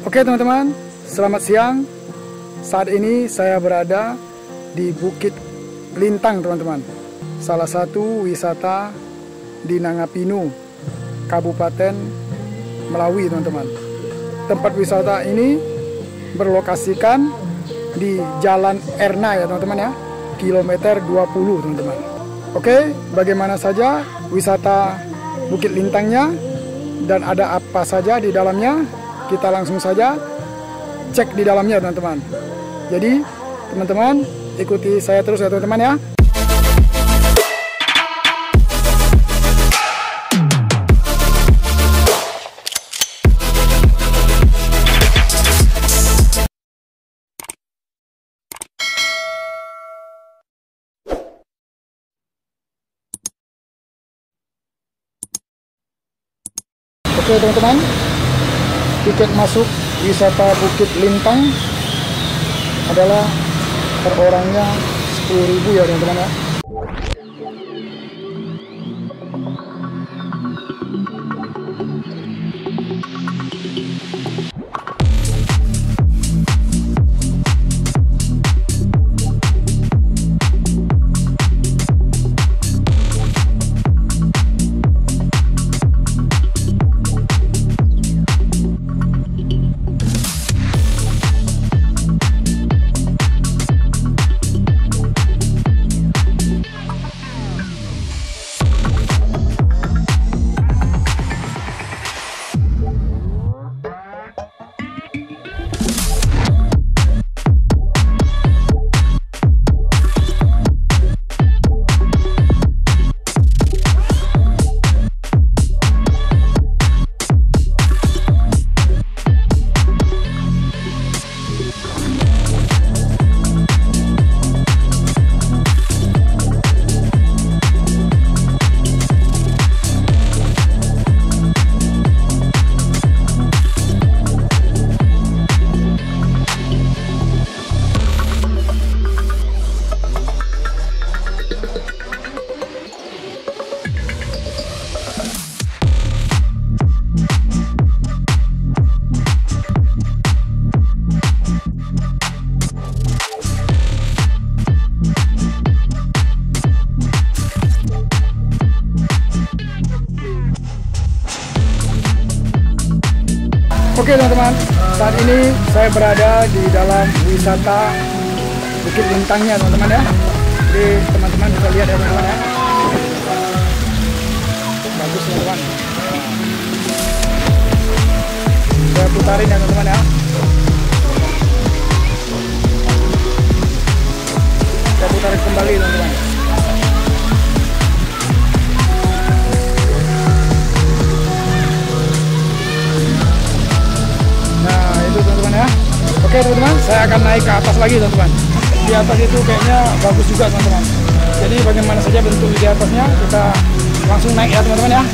Oke teman-teman, selamat siang. Saat ini saya berada di Bukit Lintang teman-teman. Salah satu wisata di Nangapinu, Kabupaten Melawi teman-teman. Tempat wisata ini berlokasikan di Jalan Erna ya teman-teman ya, kilometer 20 teman-teman. Oke, bagaimana saja wisata Bukit Lintangnya dan ada apa saja di dalamnya? Kita langsung saja cek di dalamnya teman-teman. Jadi teman-teman ikuti saya terus ya teman-teman ya. Oke teman-teman, tiket masuk wisata Bukit Lintang adalah per orangnya 10.000 ya teman-teman ya. Oke teman-teman, saat ini saya berada di dalam wisata Bukit Lintangnya teman-teman ya. Jadi teman-teman bisa lihat ya teman-teman ya. Bagus teman-teman. Saya putarin ya teman-teman ya. Saya putarin kembali teman-teman. Teman-teman ya. Oke teman-teman, saya akan naik ke atas lagi teman-teman. Di atas itu kayaknya bagus juga teman-teman. Jadi bagaimana saja bentuk di atasnya, kita langsung naik ya teman-teman ya.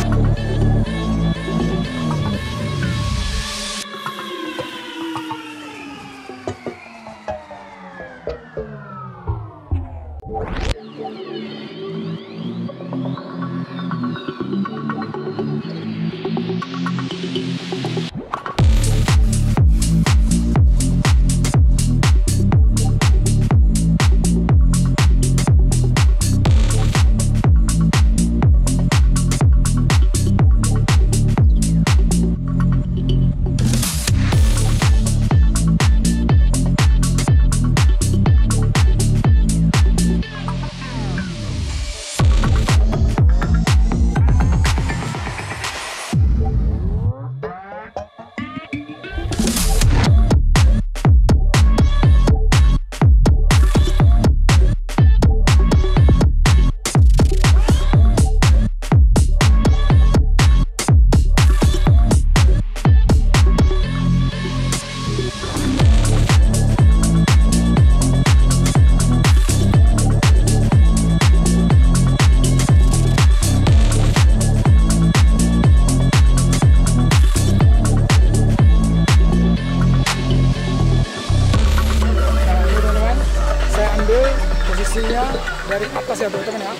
posisinya dari atas ya teman-teman ya.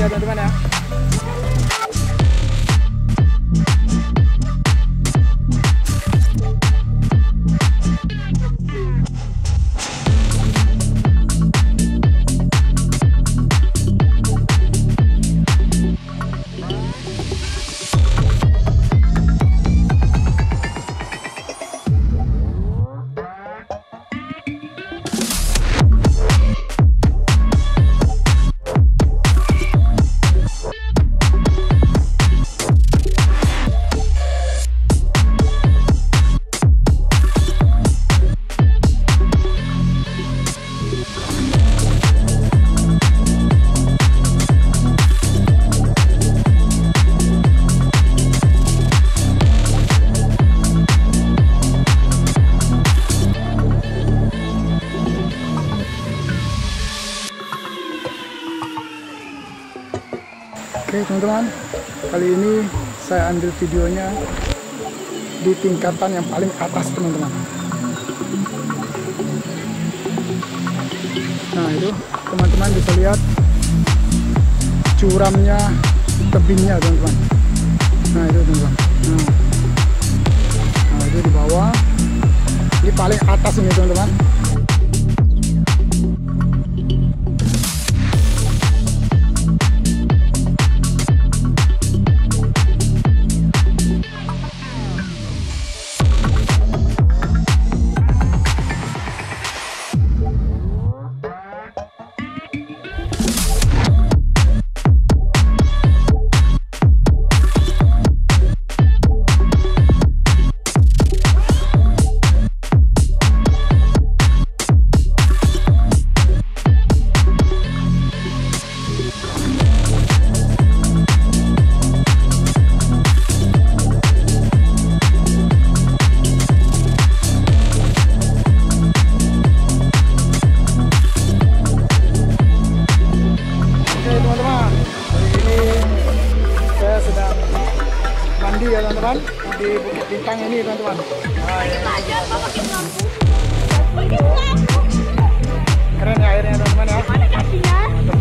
ya teman-teman ya. Oke teman-teman, kali ini saya ambil videonya di tingkatan yang paling atas teman-teman. Nah itu teman-teman bisa lihat curamnya, tebingnya teman-teman. Nah itu teman-teman. Nah itu di bawah, ini paling atas ini teman-teman. Ya teman-teman, di Bukit Lintang ini teman-teman. Keren ya airnya teman-teman ya.